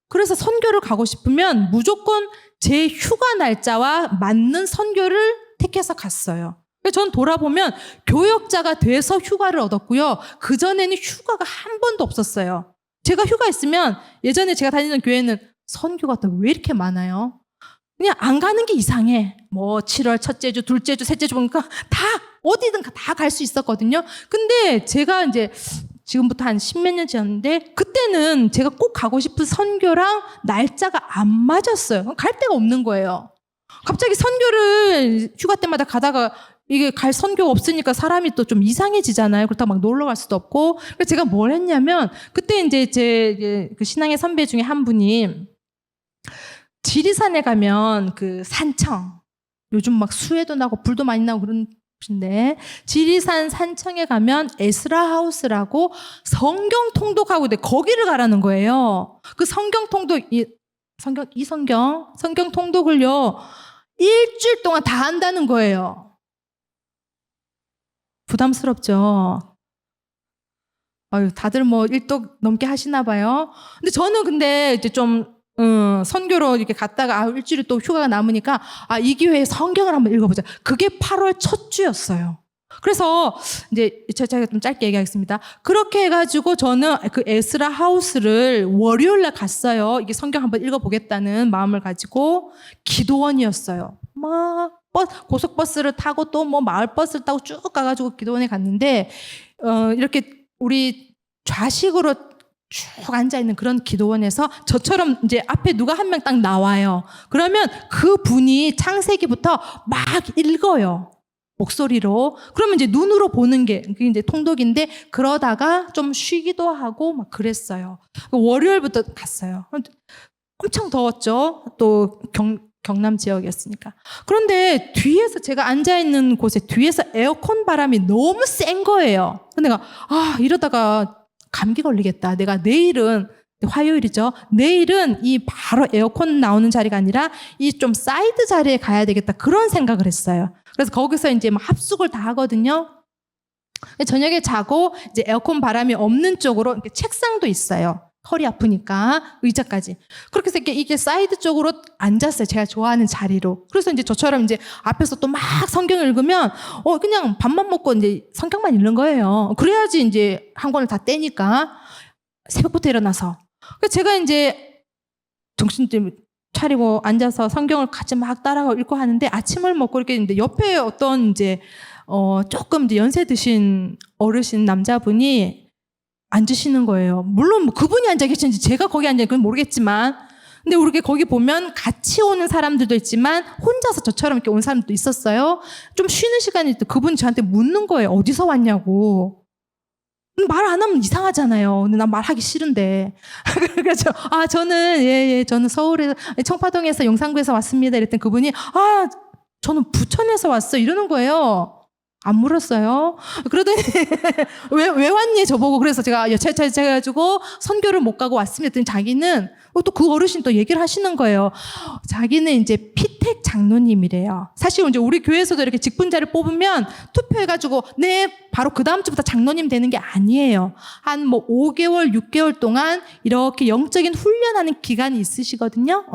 그래서 선교를 가고 싶으면 무조건 제 휴가 날짜와 맞는 선교를 택해서 갔어요. 전 돌아보면 교역자가 돼서 휴가를 얻었고요. 그전에는 휴가가 한 번도 없었어요. 제가 휴가 있으면 예전에 제가 다니던 교회는 선교가 또 왜 이렇게 많아요? 그냥 안 가는 게 이상해. 뭐 7월 첫째 주, 둘째 주, 셋째 주 보니까 다 어디든 다 갈 수 있었거든요. 근데 제가 이제 지금부터 한 10몇 년 지났는데 그때는 제가 꼭 가고 싶은 선교랑 날짜가 안 맞았어요. 갈 데가 없는 거예요. 갑자기 선교를 휴가 때마다 가다가 이게 갈 선교가 없으니까 사람이 또 좀 이상해지잖아요. 그렇다고 막 놀러 갈 수도 없고. 그래서 제가 뭘 했냐면 그때 이제 제 그 신앙의 선배 중에 한 분이 지리산에 가면 그 산청, 요즘 막 수해도 나고 불도 많이 나고 그런 곳인데 지리산 산청에 가면 에스라 하우스라고 성경 통독하고 있는데 거기를 가라는 거예요. 그 성경 통독, 성경 통독을요, 일주일 동안 다 한다는 거예요. 부담스럽죠? 아유, 다들 뭐 일독 넘게 하시나 봐요. 근데 이제 좀 선교로 이렇게 갔다가 일주일 또 휴가가 남으니까 이 기회에 성경을 한번 읽어보자. 그게 8월 첫 주였어요. 그래서 이제 제가 좀 짧게 얘기하겠습니다. 그렇게 해가지고 저는 그 에스라 하우스를 월요일날 갔어요. 이게 성경 한번 읽어보겠다는 마음을 가지고 기도원이었어요. 막 고속버스를 타고 또 뭐 마을버스를 타고 쭉 가가지고 기도원에 갔는데 이렇게 우리 좌식으로 쭉 앉아있는 그런 기도원에서 저처럼 이제 앞에 누가 한 명 딱 나와요. 그러면 그 분이 창세기부터 막 읽어요. 목소리로. 그러면 이제 눈으로 보는 게 그게 이제 통독인데 그러다가 좀 쉬기도 하고 막 그랬어요. 월요일부터 갔어요. 엄청 더웠죠. 또 경남 지역이었으니까. 그런데 뒤에서 제가 앉아있는 곳에 뒤에서 에어컨 바람이 너무 센 거예요. 근데 내가 이러다가 감기 걸리겠다. 내가 내일은 화요일이죠. 내일은 이 바로 에어컨 나오는 자리가 아니라 이 좀 사이드 자리에 가야 되겠다. 그런 생각을 했어요. 그래서 거기서 이제 막 합숙을 다 하거든요. 저녁에 자고 이제 에어컨 바람이 없는 쪽으로 이렇게 책상도 있어요. 허리 아프니까 의자까지. 그렇게 해서 이게 사이드 쪽으로 앉았어요. 제가 좋아하는 자리로. 그래서 이제 저처럼 이제 앞에서 또 막 성경을 읽으면 그냥 밥만 먹고 이제 성경만 읽는 거예요. 그래야지 이제 한 권을 다 떼니까 새벽부터 일어나서. 그래서 제가 이제 정신 좀 차리고 앉아서 성경을 같이 막 따라가 읽고 하는데 아침을 먹고 이렇게 있는데 옆에 어떤 이제 조금 이제 연세 드신 어르신 남자분이 앉으시는 거예요. 물론 뭐 그분이 앉아 계신지 제가 거기 앉아 있는지 모르겠지만, 근데 우리 거기 보면 같이 오는 사람들도 있지만 혼자서 저처럼 이렇게 온 사람도 있었어요. 좀 쉬는 시간이 또 그분이 저한테 묻는 거예요. 어디서 왔냐고. 말 안 하면 이상하잖아요. 근데 난 말하기 싫은데. 그래서 저는 저는 서울에 청파동에서 용산구에서 왔습니다. 이랬더니 그분이 저는 부천에서 왔어 이러는 거예요. 안 물었어요. 그러더니 왜 왔니 저보고. 그래서 제가 여차저차해가지고 선교를 못 가고 왔습니다 했더니 자기는 또 그 어르신 또 얘기를 하시는 거예요. 자기는 이제 피택 장로님이래요. 사실 이제 우리 교회에서도 이렇게 직분자를 뽑으면 투표해가지고 바로 그 다음 주부터 장로님 되는 게 아니에요. 한 뭐 5개월, 6개월 동안 이렇게 영적인 훈련하는 기간이 있으시거든요.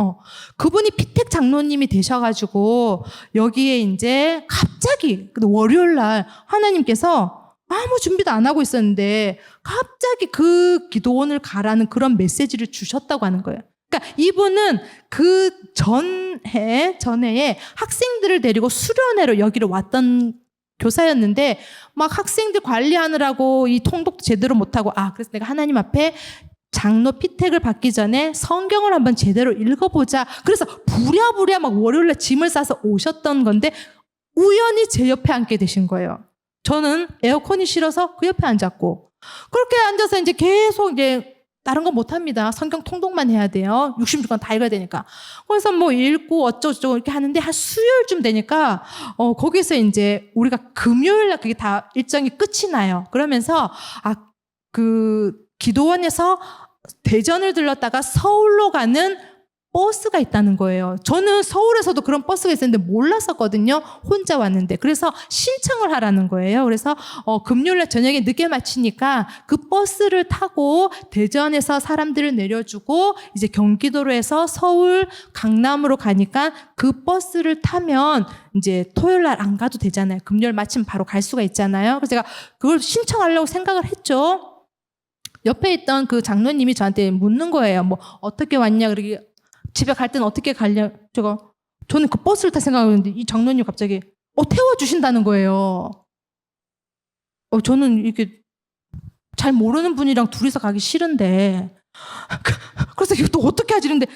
그분이 피택 장로님이 되셔가지고 여기에 이제 갑자기 월요일 날 하나님께서 아무 준비도 안 하고 있었는데 갑자기 그 기도원을 가라는 그런 메시지를 주셨다고 하는 거예요. 그러니까 이분은 그 전해에 학생들을 데리고 수련회로 여기로 왔던 교사였는데 막 학생들 관리하느라고 이 통독도 제대로 못하고 그래서 내가 하나님 앞에 장로 피택을 받기 전에 성경을 한번 제대로 읽어보자. 그래서 부랴부랴 막 월요일에 짐을 싸서 오셨던 건데 우연히 제 옆에 앉게 되신 거예요. 저는 에어컨이 싫어서 그 옆에 앉았고 그렇게 앉아서 이제 계속 이제 다른 건 못합니다. 성경 통독만 해야 돼요. 66권 다 읽어야 되니까. 그래서 뭐 읽고 어쩌고저쩌고 이렇게 하는데 한 수요일쯤 되니까 거기서 이제 우리가 금요일날 그게 다 일정이 끝이 나요. 그러면서 그 기도원에서 대전을 들렀다가 서울로 가는 버스가 있다는 거예요. 저는 서울에서도 그런 버스가 있었는데 몰랐었거든요. 혼자 왔는데. 그래서 신청을 하라는 거예요. 그래서 금요일날 저녁에 늦게 마치니까 그 버스를 타고 대전에서 사람들을 내려주고 이제 경기도로 해서 서울 강남으로 가니까 그 버스를 타면 이제 토요일날 안 가도 되잖아요. 금요일 마치면 바로 갈 수가 있잖아요. 그래서 제가 그걸 신청하려고 생각을 했죠. 옆에 있던 그 장로님이 저한테 묻는 거예요. 뭐 어떻게 왔냐, 그러게 집에 갈 때는 어떻게 가냐. 저는 그 버스를 탈 생각했는데 이 장로님 갑자기 태워주신다는 거예요. 저는 이렇게 잘 모르는 분이랑 둘이서 가기 싫은데 그래서 이거 또 어떻게 하지? 근데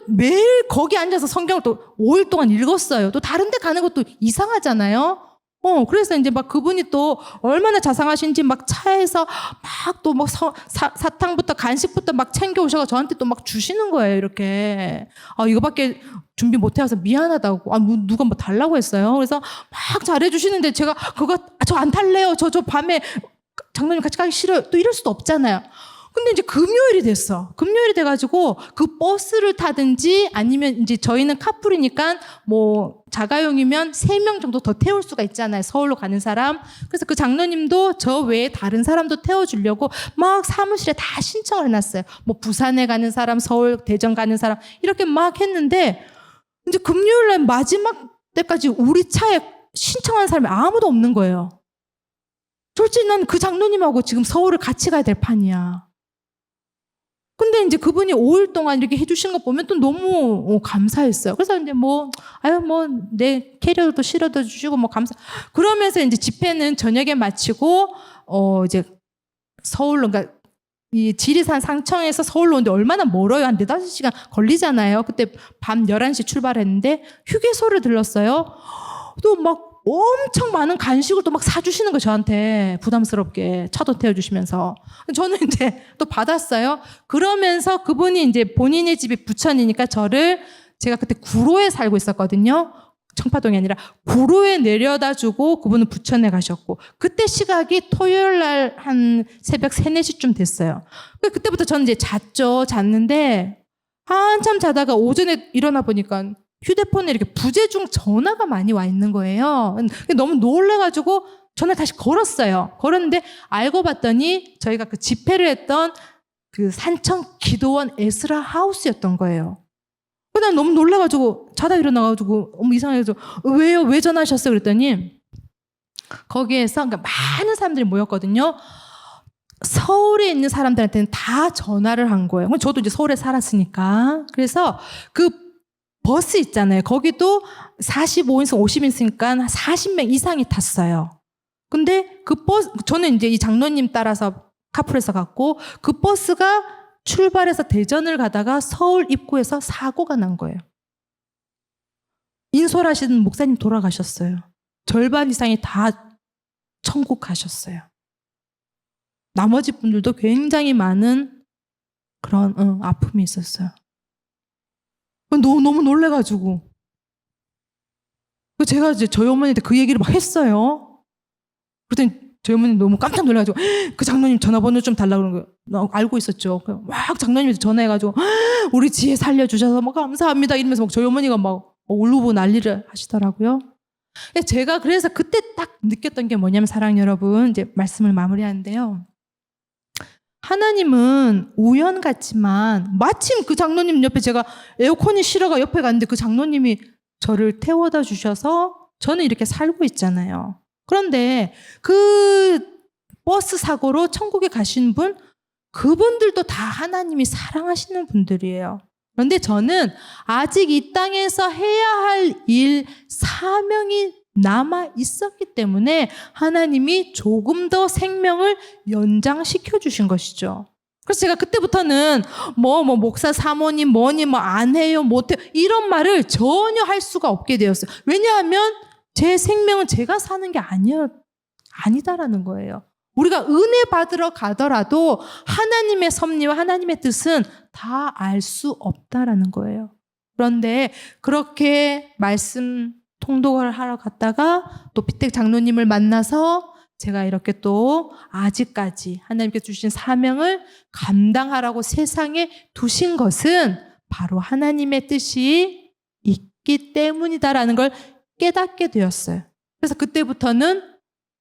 매일 거기 앉아서 성경을 또 5일 동안 읽었어요. 또 다른 데 가는 것도 이상하잖아요. 그래서 이제 막 그분이 또 얼마나 자상하신지 막 차에서 막 또 막 사탕부터 간식부터 막 챙겨 오셔서 저한테 또 막 주시는 거예요, 이렇게. 이거밖에 준비 못 해와서 미안하다고. 누가 뭐 달라고 했어요. 그래서 막 잘해주시는데 제가 저 안 탈래요. 저 밤에 장로님 같이 가기 싫어요. 또 이럴 수도 없잖아요. 근데 이제 금요일이 됐어. 금요일이 돼가지고 그 버스를 타든지 아니면 이제 저희는 카풀이니까 뭐 자가용이면 3명 정도 더 태울 수가 있잖아요. 서울로 가는 사람. 그래서 그 장로님도 저 외에 다른 사람도 태워주려고 막 사무실에 다 신청을 해놨어요. 뭐 부산에 가는 사람, 서울, 대전 가는 사람 이렇게 막 했는데 이제 금요일날 마지막 때까지 우리 차에 신청한 사람이 아무도 없는 거예요. 솔직히 난 그 장로님하고 지금 서울을 같이 가야 될 판이야. 근데 이제 그분이 5일 동안 이렇게 해주신 거 보면 또 너무 감사했어요. 그래서 이제 내 캐리어도 실어다 주시고 그러면서 이제 집회는 저녁에 마치고, 이제 서울로, 그러니까 이 지리산 상청에서 서울로 오는데 얼마나 멀어요. 한 4-5시간 걸리잖아요. 그때 밤 11시 출발했는데 휴게소를 들렀어요. 또 막 엄청 많은 간식을 또 막 사주시는 거예요, 저한테. 부담스럽게 차도 태워주시면서. 저는 이제 또 받았어요. 그러면서 그분이 이제 본인의 집이 부천이니까 제가 그때 구로에 살고 있었거든요. 청파동이 아니라 구로에 내려다 주고 그분은 부천에 가셨고, 그때 시각이 토요일 날 한 새벽 3-4시쯤 됐어요. 그때부터 저는 이제 잤는데 한참 자다가 오전에 일어나 보니까 휴대폰에 이렇게 부재중 전화가 많이 와 있는 거예요. 너무 놀래가지고 전화를 다시 걸었어요. 걸었는데 알고 봤더니 저희가 그 집회를 했던 그 산청 기도원 에스라 하우스였던 거예요. 난 너무 놀라가지고 자다 일어나가지고 이상해서 왜요? 왜 전화하셨어요? 그랬더니 거기에서 그러니까 많은 사람들이 모였거든요. 서울에 있는 사람들한테는 다 전화를 한 거예요. 저도 이제 서울에 살았으니까. 그래서 그 버스 있잖아요. 거기도 45인승, 50인승이니까 40명 이상이 탔어요. 근데 그 버스, 저는 이제 이 장로님 따라서 카풀에서 갔고, 그 버스가 출발해서 대전을 가다가 서울 입구에서 사고가 난 거예요. 인솔하시는 목사님 돌아가셨어요. 절반 이상이 다 천국 가셨어요. 나머지 분들도 굉장히 많은 그런 아픔이 있었어요. 너무 놀래가지고. 제가 이제 저희 어머니한테 그 얘기를 막 했어요. 그랬더니 저희 어머니 너무 깜짝 놀라가지고 그 장로님 전화번호 좀 달라고 그런 거 알고 있었죠. 막 장로님한테 전화해가지고 우리 지혜 살려주셔서 막 감사합니다 이러면서 막 저희 어머니가 막 울고 난리를 하시더라고요. 제가 그래서 그때 딱 느꼈던 게 뭐냐면, 사랑 여러분, 이제 말씀을 마무리하는데요. 하나님은 우연 같지만 마침 그 장로님 옆에 제가 에어컨이 싫어가 옆에 갔는데 그 장로님이 저를 태워다 주셔서 저는 이렇게 살고 있잖아요. 그런데 그 버스 사고로 천국에 가신 분, 그분들도 다 하나님이 사랑하시는 분들이에요. 그런데 저는 아직 이 땅에서 해야 할 일, 사명이 남아 있었기 때문에 하나님이 조금 더 생명을 연장시켜 주신 것이죠. 그래서 제가 그때부터는 목사 사모님 뭐니 안 해요 못해요 이런 말을 전혀 할 수가 없게 되었어요. 왜냐하면 제 생명은 제가 사는 게 아니다라는 거예요. 우리가 은혜 받으러 가더라도 하나님의 섭리와 하나님의 뜻은 다 알 수 없다라는 거예요. 그런데 그렇게 말씀 통독을 하러 갔다가 또 피택 장로님을 만나서 제가 이렇게 또 아직까지 하나님께서 주신 사명을 감당하라고 세상에 두신 것은 바로 하나님의 뜻이 있기 때문이다라는 걸 깨닫게 되었어요. 그래서 그때부터는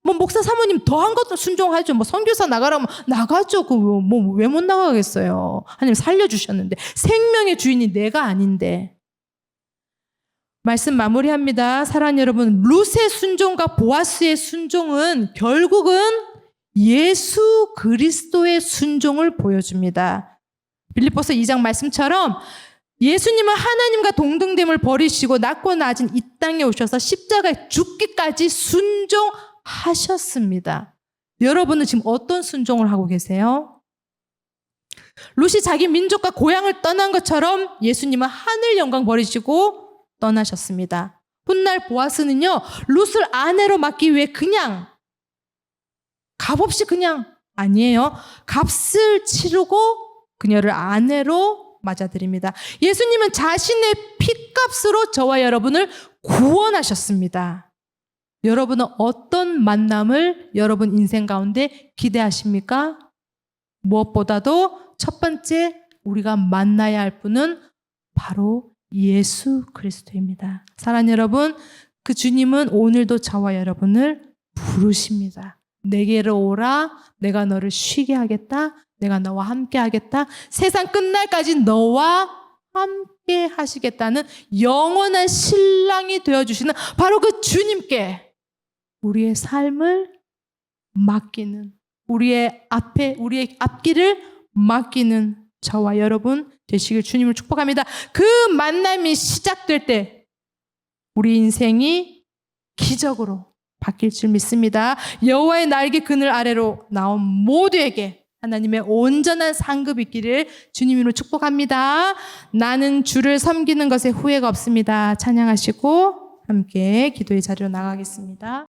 뭐 목사 사모님 더한 것도 순종하죠. 뭐 선교사 나가라면 나가죠. 뭐 왜 못 나가겠어요. 하나님 살려주셨는데 생명의 주인이 내가 아닌데. 말씀 마무리합니다. 사랑하는 여러분, 룻의 순종과 보아스의 순종은 결국은 예수 그리스도의 순종을 보여줍니다. 빌립보서 2장 말씀처럼 예수님은 하나님과 동등됨을 버리시고 낮고 낮은 이 땅에 오셔서 십자가에 죽기까지 순종하셨습니다. 여러분은 지금 어떤 순종을 하고 계세요? 룻이 자기 민족과 고향을 떠난 것처럼 예수님은 하늘 영광 버리시고 떠나셨습니다. 훗날 보아스는요, 룻을 아내로 맡기 위해 그냥 값없이 그냥 아니에요. 값을 치르고 그녀를 아내로 맞아들입니다. 예수님은 자신의 피값으로 저와 여러분을 구원하셨습니다. 여러분은 어떤 만남을 여러분 인생 가운데 기대하십니까? 무엇보다도 첫 번째 우리가 만나야 할 분은 바로 예수 그리스도입니다. 사랑하는 여러분, 그 주님은 오늘도 저와 여러분을 부르십니다. 내게로 오라. 내가 너를 쉬게 하겠다. 내가 너와 함께 하겠다. 세상 끝날까지 너와 함께 하시겠다는 영원한 신랑이 되어주시는 바로 그 주님께 우리의 삶을 맡기는, 우리의 앞길을 맡기는 저와 여러분 되시길 주님을 축복합니다. 그 만남이 시작될 때 우리 인생이 기적으로 바뀔 줄 믿습니다. 여호와의 날개 그늘 아래로 나온 모두에게 하나님의 온전한 상급 있기를 주님으로 축복합니다. 나는 주를 섬기는 것에 후회가 없습니다. 찬양하시고 함께 기도의 자리로 나가겠습니다.